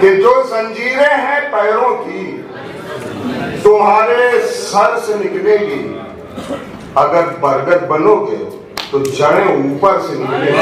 कि जो जंजीरें हैं पैरों की तुम्हारे सर से निकलेगी, अगर बरगद बनोगे तो जड़ें ऊपर से निकलेगी।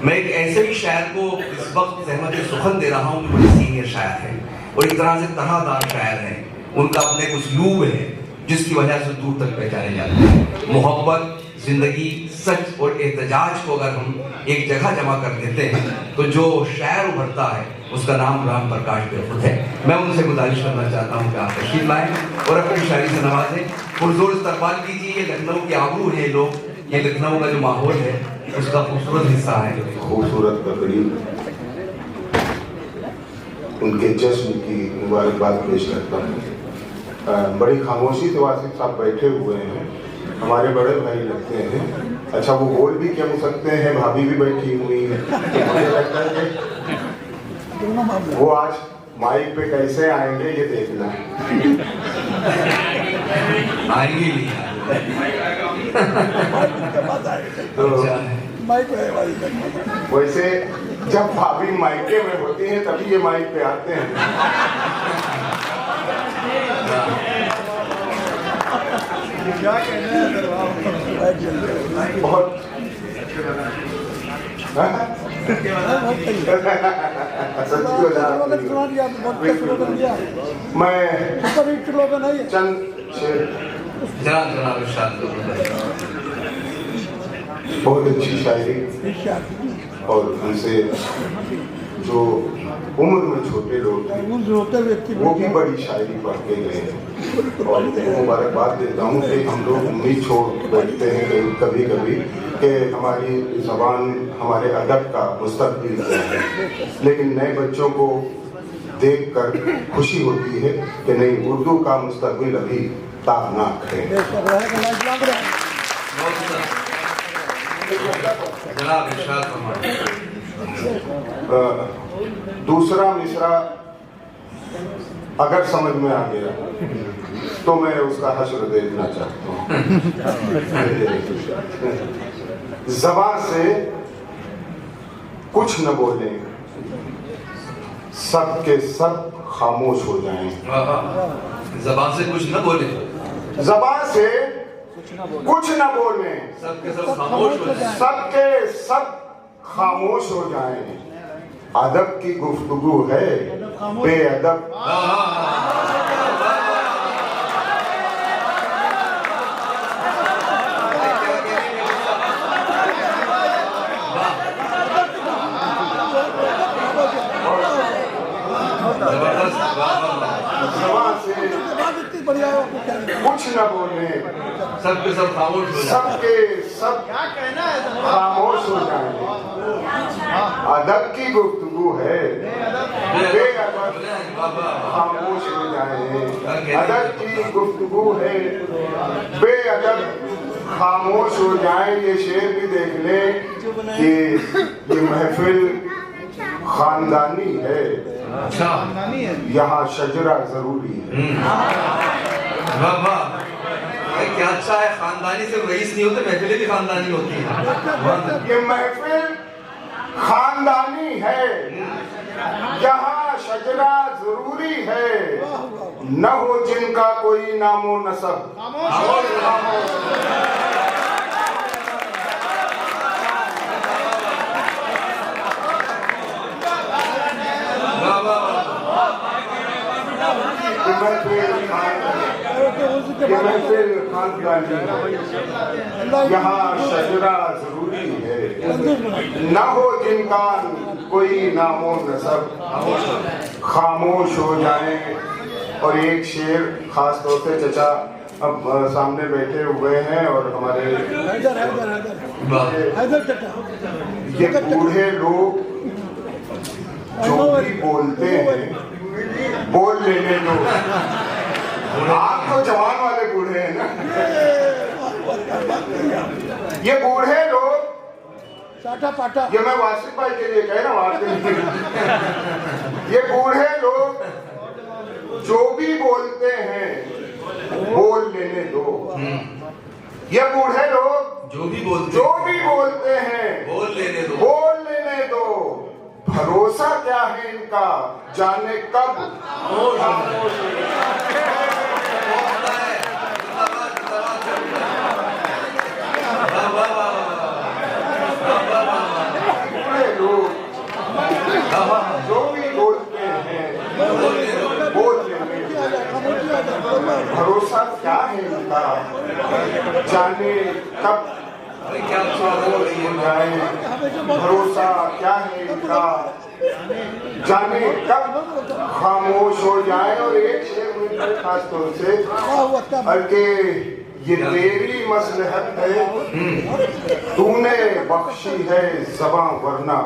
मैं एक ऐसे ही शायर को इस वक्त ज़हमत सुखन दे रहा हूँ, बड़े सीनियर शायर हैं और एक तरह से तराहदार शायर हैं। उनका अपने कुछ लूब है जिसकी वजह से दूर तक पहचाने जाते हैं। मोहब्बत, जिंदगी, सच और एहतजाज को अगर हम एक जगह जमा कर देते हैं तो जो शायर उभरता है उसका नाम राम प्रकाश बेखुद है। मैं उनसे गुजारिश करना चाहता हूँ कि आप तशरीफ लाएं और अपनी शायरी से नवाजें, पुरजोर इस्तकबाल कीजिए। ये लखनऊ की आबरू है, लोग ये लखनऊ का जो माहौल है उसका खूबसूरत हिस्सा है। खूबसूरत तकरीब उनके जश्न की मुबारकबाद पेश करता हूँ। बड़ी खामोशी से वासिफ साहब बैठे हुए हैं, हमारे बड़े भाई लगते हैं। अच्छा, वो बोल भी क्या सकते हैं, भाभी भी बैठी हुई है। मुझे लगता है कि वो आज माइक पे कैसे आएंगे ये देखना है। आएंगे नहीं तो वैसे जब भाभी माइके में होती हैं तभी ये माइक पे आते हैं। क्या कहना है बहुत मैं चंद बहुत अच्छी शायरी और उनसे जो उम्र में छोटे लोग थे वो भी बड़ी शायरी पढ़ के गए हैं। और मुबारकबाद देता हूँ कि हम लोग उम्मीद छोड़ बैठते हैं कभी कभी कि हमारी ज़बान हमारे अदब का मुस्तकबिल है, लेकिन नए बच्चों को देखकर खुशी होती है कि नहीं, उर्दू का मुस्तकबिल अभी ताबनाक है। दूसरा मिसरा अगर समझ में आ गया तो मैं उसका हश्र देखना चाहता हूँ। ज़बान से कुछ न बोले, सब के सब खामोश हो जाएं। ज़बान से कुछ न बोले, ज़बान से कुछ न बोले, सबके सब खामोश हो जाएं। सबके सब खामोश हो जाएं। अदब की गुफ्तगू है बेअदब। कुछ न बोले, सबके सब खामोश हो जाएं। सबके सब खामोश हो जाएंगे। अदब की गुफ्तगू है बेअदब खामोश हो जाएंगे। अदब की गुफ्तगू है बेअदब खामोश हो जाएं। ये शेर भी देख ले कि ये महफिल खानदानी है, यहाँ शजरा जरूरी है। वाह वाह, क्या अच्छा है। खानदानी से रईस नहीं होते, महफिलें भी खानदानी होती हैं। ये महफिल खानदानी है, यहाँ शजरा जरूरी है। न हो जिनका कोई नामो नसब, यहाँ शजरा जरूरी है। न हो जिनका कोई नामो नसब, खामोश हो जाएं। और एक शेर खास तौर से चचा अब सामने बैठे हुए हैं और हमारे ये बूढ़े लोग जो भी बोलते हैं बोल लेने दो। आप तो जवान वाले बूढ़े हैं ना। ये बूढ़े लोग टाटा पाटा, ये मैं वासिफ भाई के लिए कह रहा हूँ, आपके लिए। ये बूढ़े लोग जो भी बोलते हैं बोल लेने दो। ये बूढ़े लोग जो भी बोलते हैं बोल लेने दो। बोल लेने दो। भरोसा क्या है इनका, जाने कब खामोश हो बूढ़े लोग जो भी बोलते हैं बोल लेने दो। भरोसा क्या है इनका, जाने कब क्या खामोश हो जाए। भरोसा क्या है इनका, जाने कब खामोश हो जाए। और एक शेर में खास तौर से अरे ये तेरी मसलहत है, तूने बख्शी है ज़बां वरना।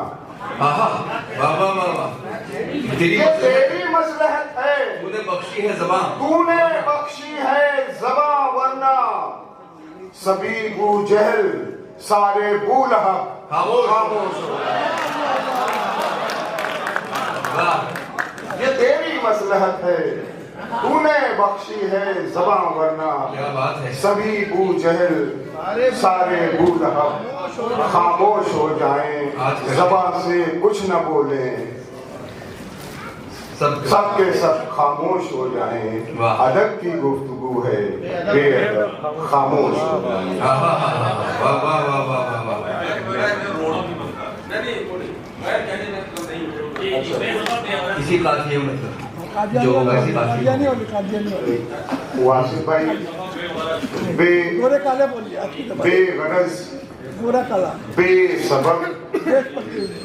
ये तेरी मसलहत है, तूने बख्शी है ज़बां, तूने बख्शी है ज़बां वरना। सभी बू जहल सारे बू लहब खामोश हो। ये तेरी मसलहत है, तूने बख्शी है ज़बां वरना। क्या बात है। सभी बू जहल सारे बू लहब खामोश हो जाएं, ज़बां से कुछ न बोलें, सबके सब खामोश हो जाएं। अदब की गुफ्तगू है बेअदब खामोश हो जाएं। इसी काफिये में मतलब जो वैसी वासिफ भाई बेगरज बेसबब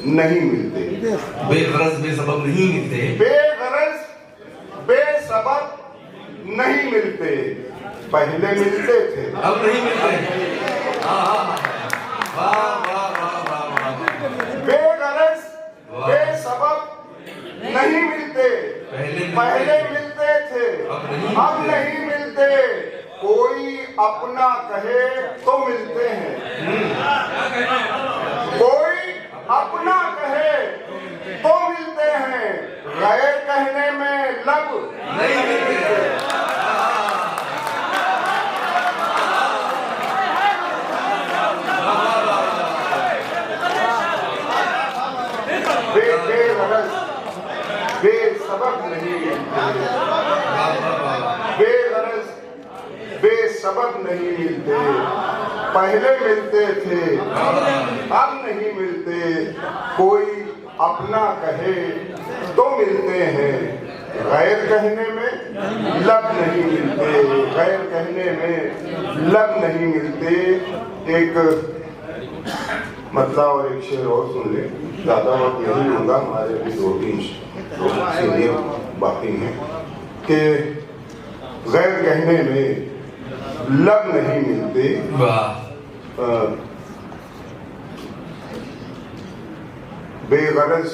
नहीं मिलते। बेगरज बेसबब नहीं मिलते। बेगरज बेसबब नहीं मिलते। पहले मिलते थे, अब नहीं मिलते। बेगरज बेसबब नहीं मिलते। पहले मिलते थे, अब नहीं मिलते। कोई अपना कहे तो मिलते हैं, कोई अपना कहे तो मिलते हैं। गैर कहने में लब नहीं मिलते। बेगरज बेसबब नहीं मिलते। बेगरज बेसबब नहीं मिलते। पहले मिलते थे, अब नहीं मिलते। कोई अपना कहे तो मिलते हैं। गैर कहने में लब नहीं मिलते। गैर कहने में लब नहीं मिलते। एक मतलब और एक शेर और सुन ले, ज्यादा वक्त नहीं लूंगा, हमारे भी दो तीन सीनियर बाकी हैं कि गैर कहने में लब नहीं मिलते। बेगरज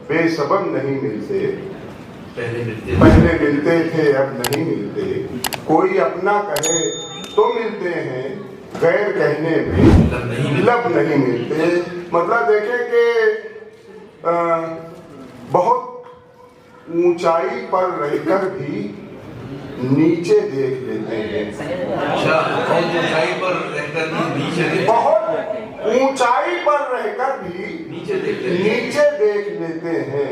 बेसबब नहीं मिलते। पहले मिलते थे, अब नहीं मिलते। कोई अपना कहे तो मिलते हैं। गैर कहने में लब नहीं मिलते। मतलब देखें कि बहुत ऊंचाई पर रहकर भी नीचे देख लेते हैं। अच्छा, बहुत ऊंचाई पर रहकर भी नीचे बहुत ऊंचाई पर रहकर भी नीचे देख लेते हैं।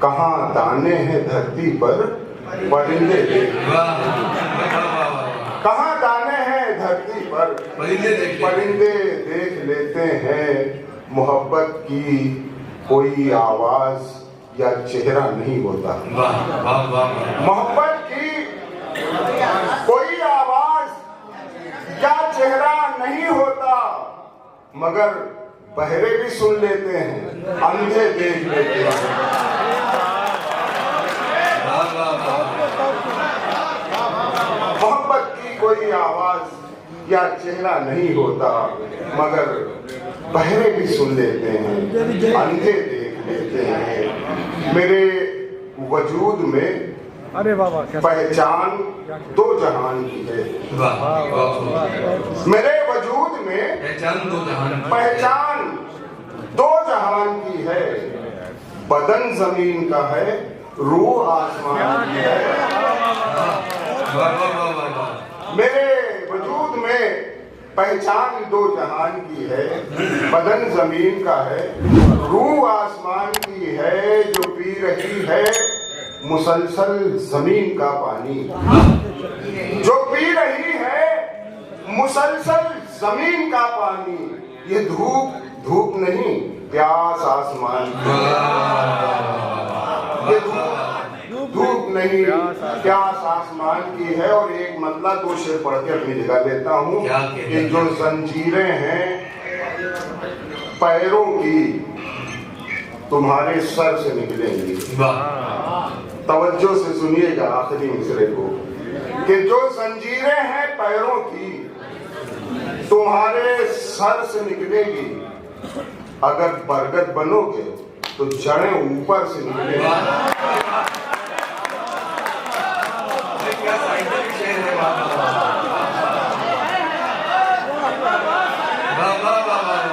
कहाँ दाने हैं धरती पर परिंदे देख। कहाँ दाने हैं धरती पर परिंदे देख लेते हैं। मोहब्बत की कोई आवाज या चेहरा नहीं होता। मोहब्बत की कोई आवाज या चेहरा नहीं होता, मगर बहरे भी सुन लेते हैं, अंधे देख लेते हैं। मोहब्बत की कोई आवाज या चेहरा नहीं होता, मगर बहरे भी सुन लेते हैं, अंधे देख लेते हैं। मेरे वजूद में पहचान दो जहान की है। मेरे वजूद में पहचान दो जहान की है। बदन जमीन का है, रूह आसमान की है। वाह वाह वाह वाह वाह। मेरे वजूद में पहचान दो जहान की है, बदन जमीन का है, रूह आसमान की है, जो पी रही है मुसलसल जमीन का पानी, जो पी रही है मुसलसल जमीन का पानी। ये धूप धूप नहीं, प्यास आसमान की। ये धूप नहीं, प्यास आसमान की है। और एक मतला दो शेर पढ़ के अपनी जगह लेता हूँ कि जो जंजीरें हैं पैरों की तुम्हारे सर से निकलेंगी। तवज्जो से सुनिएगा आखिरी मिसरे को, कि जो जंजीरें हैं पैरों की तुम्हारे सर से निकलेगी, अगर बरगद बनोगे तो जड़ें ऊपर से निकलेंगी। क्या साइंटिफिक शेर है। वाह वाह वाह वाह वाह।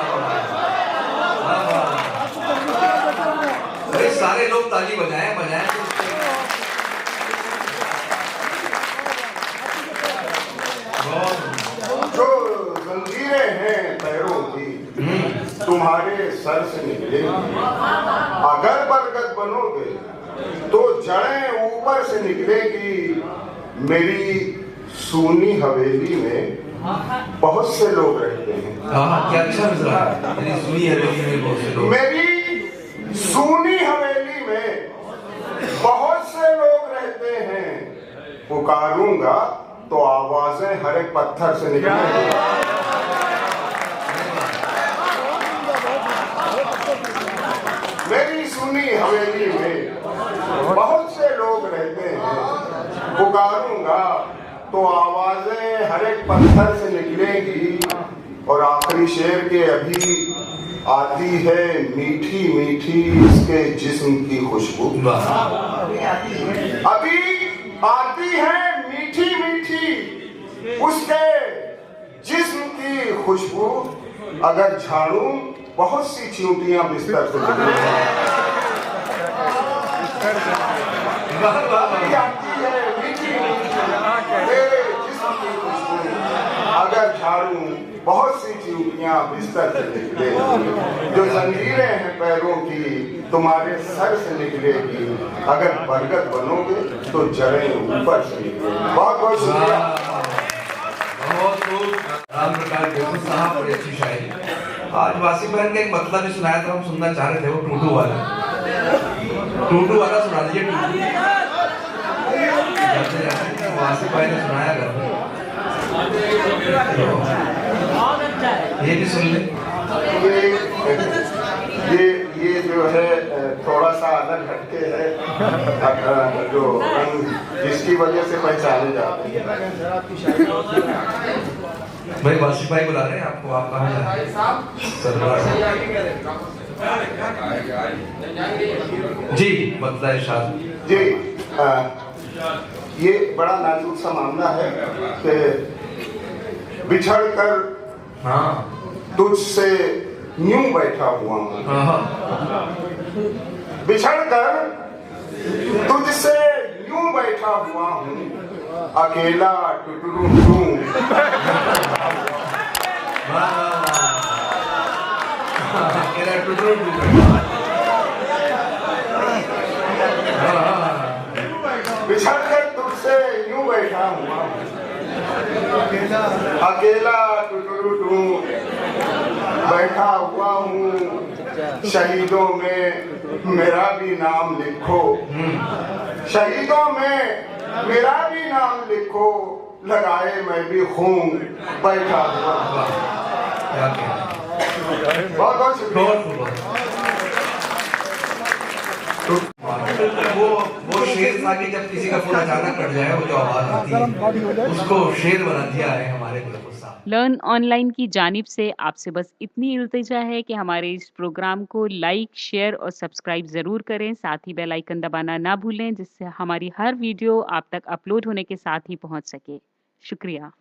अरे सारे लोग ताली बजाएं बजाएं। जो जंजीरें हैं पैरों की तुम्हारे सर से निकलेंगी, अगर बरगद बनोगे तो जड़ें ऊपर से निकलेगी। मेरी सूनी हवेली में बहुत से लोग रहते हैं। हाँ क्या अच्छा मिसरा है। मेरी सूनी हवेली में बहुत से लोग। मेरी सूनी हवेली में बहुत से लोग रहते हैं। पुकारूंगा तो आवाजें हर एक पत्थर से निकलेंगी। मेरी सुनी हवेली में बहुत से लोग रहते हैं। पुकारूंगा तो आवाजें हर एक पत्थर से निकलेगी। और आखिरी शेर के अभी आती है मीठी मीठी इसके जिस्म की खुशबू। अभी आती है मीठी मीठी उसके जिस्म की खुशबू। अगर झाड़ू बहुत सी चींटियां बिस्तर से अभी आती है मीठी मेरे जिस्म की खुशबू। अगर झाड़ू बहुत सी चींटियां बिस्तर से निकले। जो जंजीरें हैं पैरों की तुम्हारे सर से निकलेगी। अगर बरगद बनोगे तो जड़ें ऊपर से निकलेगी। बहुत बहुत शुक्रिया। बहुत खूब राम प्रकाश बेगम साहब, बड़ी अच्छी शायरी। आज वासी बहन का एक मतलब भी सुनाया था, हम सुनना चाह रहे थे, वो टूटू वाला सुना दीजिए। वासी बहन ने सुनाया कर, ये भी सुन ले। ये जो है थोड़ा सा अलग हटके है, जो जिसकी वजह से पहचाने जाते हैं। भाई वासी भाई बुला रहे हैं आपको, आप कहाँ जा रहे हैं? जी मतलब इरशाद जी। ये बड़ा नाजुक सा मामला है कि बिछड़ कर तुझसे यूं बैठा हुआ हूँ। बिछड़ कर तुझसे यूं बैठा हुआ हूँ, अकेला टुटरू हूँ। अकेला टुटरू बिछड़ कर तुझसे यूं बैठा हुआ, अकेला टुटरू बैठा हुआ हूँ। शहीदों में मेरा भी नाम लिखो, शहीदों में मेरा भी नाम लिखो। लगाए मैं भी खून बैठा हुआ। बहुत बहुत शुक्रिया। वो शेर था कि जब किसी का फोन अचानक कट जाए, वो जो आवाज आती है उसको शेर बना दिया है हमारे लर्न ऑनलाइन की जानिब से आपसे बस इतनी इल्तिजा है कि हमारे इस प्रोग्राम को लाइक, शेयर और सब्सक्राइब ज़रूर करें। साथ ही बेल आइकन दबाना ना भूलें, जिससे हमारी हर वीडियो आप तक अपलोड होने के साथ ही पहुंच सके। शुक्रिया।